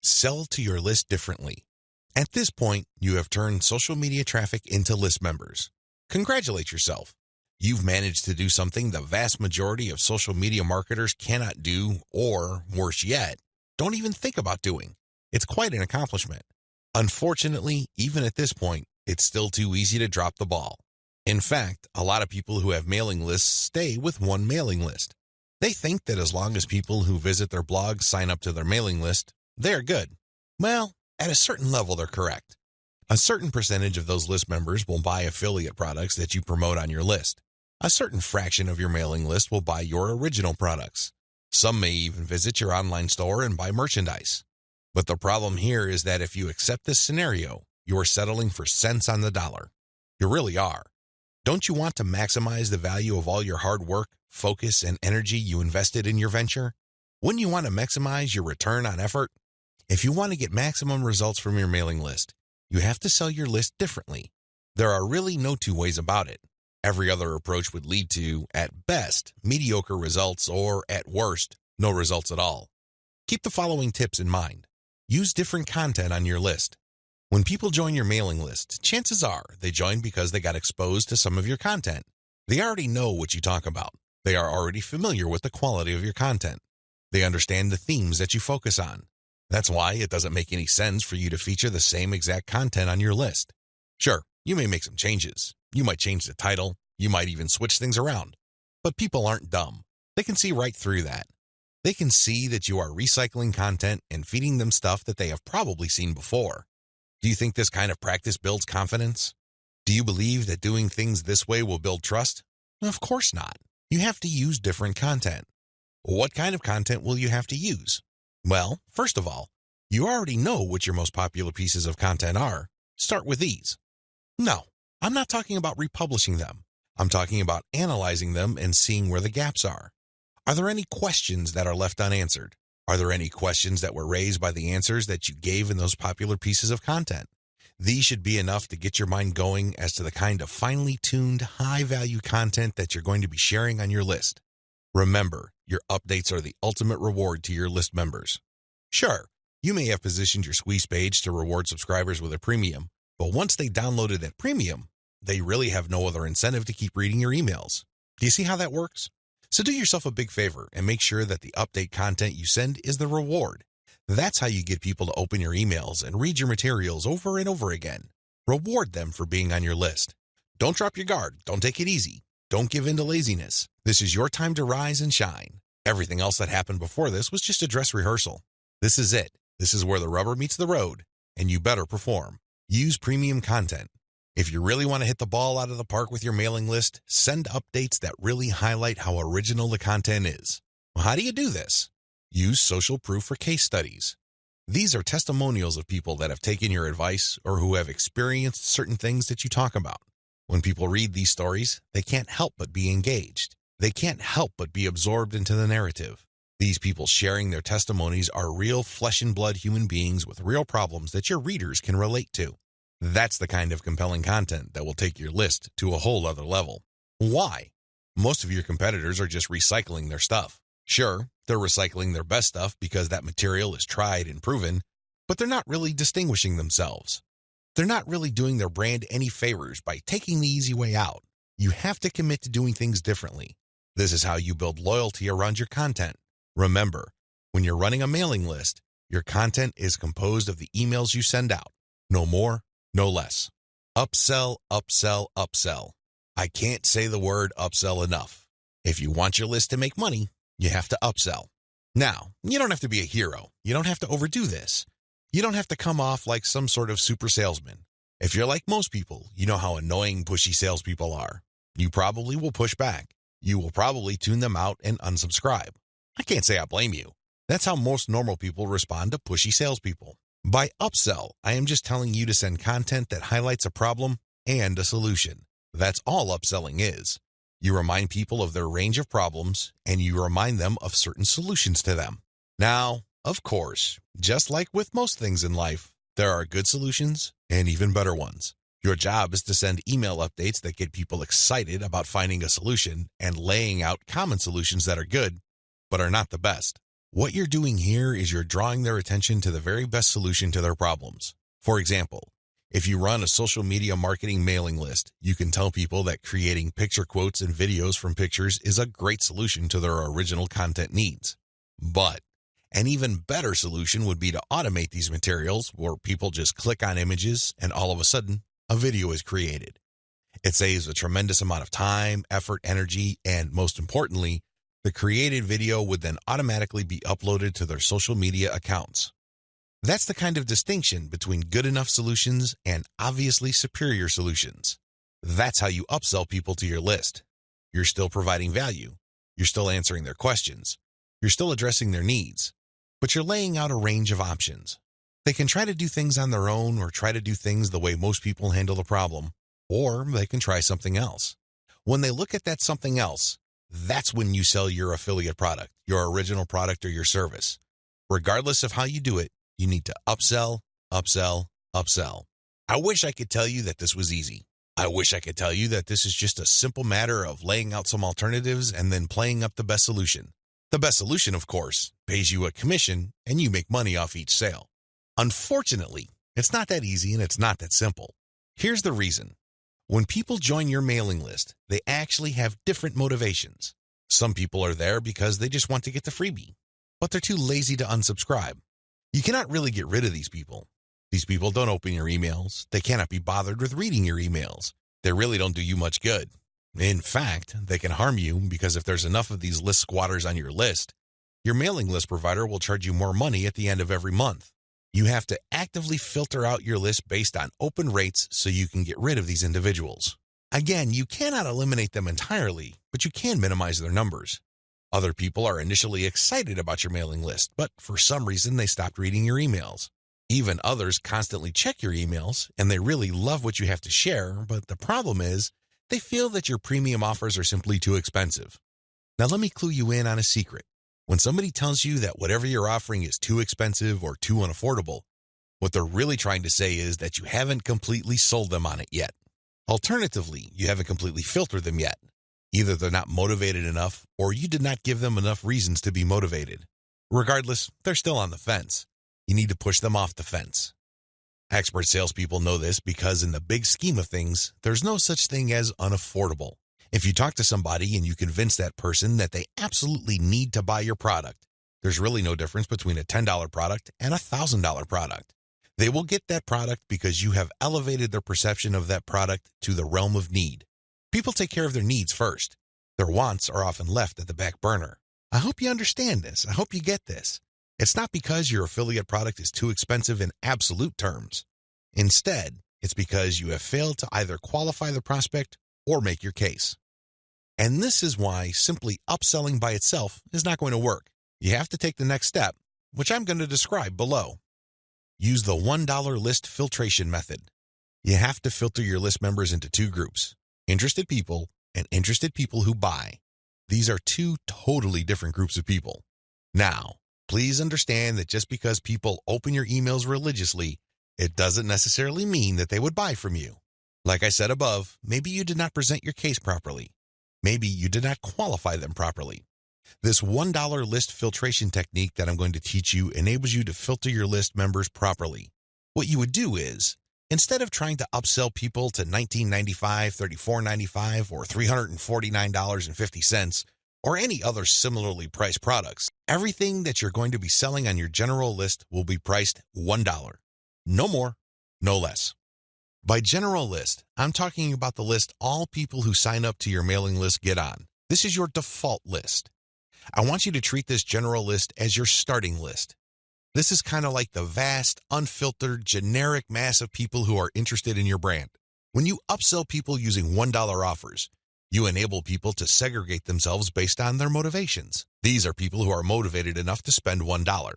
Sell to your list differently. At this point, you have turned social media traffic into list members. Congratulate yourself. You've managed to do something the vast majority of social media marketers cannot do, or, worse yet, don't even think about doing. It's quite an accomplishment. Unfortunately, even at this point, it's still too easy to drop the ball. In fact, a lot of people who have mailing lists stay with one mailing list. They think that as long as people who visit their blog sign up to their mailing list, they're good. Well, at a certain level, they're correct. A certain percentage of those list members will buy affiliate products that you promote on your list. A certain fraction of your mailing list will buy your original products. Some may even visit your online store and buy merchandise. But the problem here is that if you accept this scenario, you are settling for cents on the dollar. You really are. Don't you want to maximize the value of all your hard work, focus, and energy you invested in your venture? Wouldn't you want to maximize your return on effort? If you want to get maximum results from your mailing list, you have to sell your list differently. There are really no two ways about it. Every other approach would lead to, at best, mediocre results or, at worst, no results at all. Keep the following tips in mind. Use different content on your list. When people join your mailing list, chances are they join because they got exposed to some of your content. They already know what you talk about. They are already familiar with the quality of your content. They understand the themes that you focus on. That's why it doesn't make any sense for you to feature the same exact content on your list. Sure, you may make some changes. You might change the title. You might even switch things around. But people aren't dumb. They can see right through that. They can see that you are recycling content and feeding them stuff that they have probably seen before. Do you think this kind of practice builds confidence? Do you believe that doing things this way will build trust? Of course not. You have to use different content. What kind of content will you have to use? Well, first of all, you already know what your most popular pieces of content are. Start with these. No, I'm not talking about republishing them. I'm talking about analyzing them and seeing where the gaps are. Are there any questions that are left unanswered? Are there any questions that were raised by the answers that you gave in those popular pieces of content? These should be enough to get your mind going as to the kind of finely tuned, high-value content that you're going to be sharing on your list. Remember, your updates are the ultimate reward to your list members. Sure, you may have positioned your squeeze page to reward subscribers with a premium, but once they downloaded that premium, they really have no other incentive to keep reading your emails. Do you see how that works? So do yourself a big favor and make sure that the update content you send is the reward. That's how you get people to open your emails and read your materials over and over again. Reward them for being on your list. Don't drop your guard. Don't take it easy. Don't give in to laziness. This is your time to rise and shine. Everything else that happened before this was just a dress rehearsal. This is it. This is where the rubber meets the road, and you better perform. Use premium content. If you really want to hit the ball out of the park with your mailing list, send updates that really highlight how original the content is. Well, how do you do this? Use social proof for case studies. These are testimonials of people that have taken your advice or who have experienced certain things that you talk about. When people read these stories, they can't help but be engaged. They can't help but be absorbed into the narrative. These people sharing their testimonies are real flesh and blood human beings with real problems that your readers can relate to. That's the kind of compelling content that will take your list to a whole other level. Why? Most of your competitors are just recycling their stuff. Sure, they're recycling their best stuff because that material is tried and proven, but they're not really distinguishing themselves. They're not really doing their brand any favors by taking the easy way out. You have to commit to doing things differently. This is how you build loyalty around your content. Remember, when you're running a mailing list, your content is composed of the emails you send out. No more, no less. Upsell, upsell, upsell. I can't say the word upsell enough. If you want your list to make money, you have to upsell. Now, you don't have to be a hero. You don't have to overdo this. You don't have to come off like some sort of super salesman. If you're like most people, you know how annoying, pushy salespeople are. You probably will push back. You will probably tune them out and unsubscribe. I can't say I blame you. That's how most normal people respond to pushy salespeople. By upsell, I am just telling you to send content that highlights a problem and a solution. That's all upselling is. You remind people of their range of problems, and you remind them of certain solutions to them. Now, of course, just like with most things in life, there are good solutions and even better ones. Your job is to send email updates that get people excited about finding a solution and laying out common solutions that are good, but are not the best. What you're doing here is you're drawing their attention to the very best solution to their problems. For example, if you run a social media marketing mailing list, you can tell people that creating picture quotes and videos from pictures is a great solution to their original content needs. But an even better solution would be to automate these materials where people just click on images and all of a sudden, a video is created. It saves a tremendous amount of time, effort, energy, and most importantly, the created video would then automatically be uploaded to their social media accounts. That's the kind of distinction between good enough solutions and obviously superior solutions. That's how you upsell people to your list. You're still providing value. You're still answering their questions. You're still addressing their needs. But you're laying out a range of options. They can try to do things on their own or try to do things the way most people handle the problem, or they can try something else. When they look at that something else, that's when you sell your affiliate product, your original product or your service. Regardless of how you do it, you need to upsell, upsell, upsell. I wish I could tell you that this was easy. I wish I could tell you that this is just a simple matter of laying out some alternatives and then playing up the best solution. The best solution, of course, pays you a commission and you make money off each sale. Unfortunately, it's not that easy and it's not that simple. Here's the reason. When people join your mailing list, they actually have different motivations. Some people are there because they just want to get the freebie, but they're too lazy to unsubscribe. You cannot really get rid of these people. These people don't open your emails. They cannot be bothered with reading your emails. They really don't do you much good. In fact, they can harm you because if there's enough of these list squatters on your list, your mailing list provider will charge you more money at the end of every month. You have to actively filter out your list based on open rates so you can get rid of these individuals. Again, you cannot eliminate them entirely, but you can minimize their numbers. Other people are initially excited about your mailing list, but for some reason they stopped reading your emails. Even others constantly check your emails, and they really love what you have to share, but the problem is they feel that your premium offers are simply too expensive. Now let me clue you in on a secret. When somebody tells you that whatever you're offering is too expensive or too unaffordable, what they're really trying to say is that you haven't completely sold them on it yet. Alternatively, you haven't completely filtered them yet. Either they're not motivated enough or you did not give them enough reasons to be motivated. Regardless, they're still on the fence. You need to push them off the fence. Expert salespeople know this because in the big scheme of things, there's no such thing as unaffordable. If you talk to somebody and you convince that person that they absolutely need to buy your product, there's really no difference between a $10 product and a $1,000 product. They will get that product because you have elevated their perception of that product to the realm of need. People take care of their needs first. Their wants are often left at the back burner. I hope you understand this. I hope you get this. It's not because your affiliate product is too expensive in absolute terms. Instead, it's because you have failed to either qualify the prospect or make your case. And this is why simply upselling by itself is not going to work. You have to take the next step, which I'm going to describe below. Use the $1 list filtration method. You have to filter your list members into two groups, interested people and interested people who buy. These are two totally different groups of people. Now, please understand that just because people open your emails religiously, it doesn't necessarily mean that they would buy from you. Like I said above, maybe you did not present your case properly. Maybe you did not qualify them properly. This $1 list filtration technique that I'm going to teach you enables you to filter your list members properly. What you would do is, instead of trying to upsell people to $19.95, $34.95, or $349.50, or any other similarly priced products, everything that you're going to be selling on your general list will be priced $1. No more, no less. By general list, I'm talking about the list all people who sign up to your mailing list get on. This is your default list. I want you to treat this general list as your starting list. This is kind of like the vast, unfiltered, generic mass of people who are interested in your brand. When you upsell people using $1 offers, you enable people to segregate themselves based on their motivations. These are people who are motivated enough to spend $1.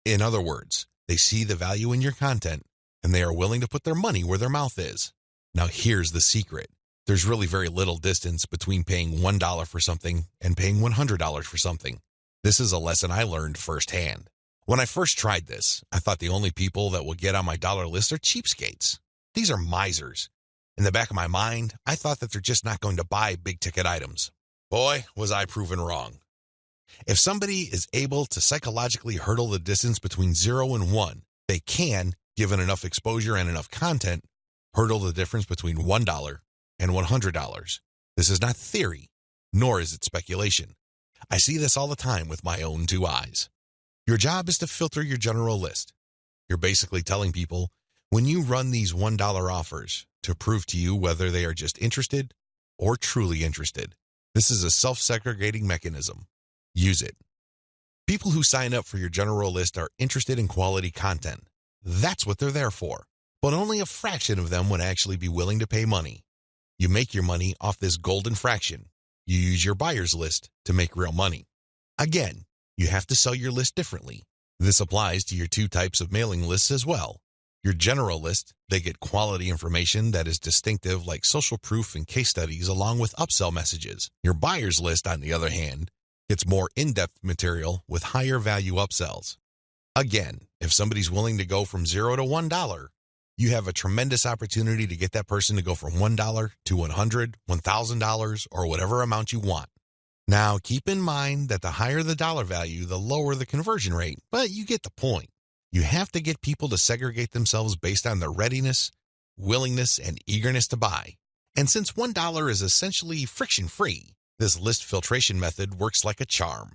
In other words, they see the value in your content, and they are willing to put their money where their mouth is. Now here's the secret. There's really very little distance between paying $1 for something and paying $100 for something. This is a lesson I learned firsthand. When I first tried this, I thought the only people that will get on my dollar list are cheapskates. These are misers. In the back of my mind, I thought that they're just not going to buy big-ticket items. Boy, was I proven wrong. If somebody is able to psychologically hurdle the distance between 0 and 1, they can, given enough exposure and enough content, hurdle the difference between $1 and $100. This is not theory, nor is it speculation. I see this all the time with my own two eyes. Your job is to filter your general list. You're basically telling people, when you run these $1 offers, to prove to you whether they are just interested or truly interested. This is a self-segregating mechanism. Use it. People who sign up for your general list are interested in quality content. That's what they're there for. But only a fraction of them would actually be willing to pay money. You make your money off this golden fraction. You use your buyer's list to make real money. Again, you have to sell your list differently. This applies to your two types of mailing lists as well. Your general list, they get quality information that is distinctive like social proof and case studies along with upsell messages. Your buyer's list, on the other hand, gets more in-depth material with higher value upsells. Again, if somebody's willing to go from 0 to $1, you have a tremendous opportunity to get that person to go from $1 to $100, $1,000, or whatever amount you want. Now, keep in mind that the higher the dollar value, the lower the conversion rate, but you get the point. You have to get people to segregate themselves based on their readiness, willingness, and eagerness to buy. And since $1 is essentially friction-free, this list filtration method works like a charm.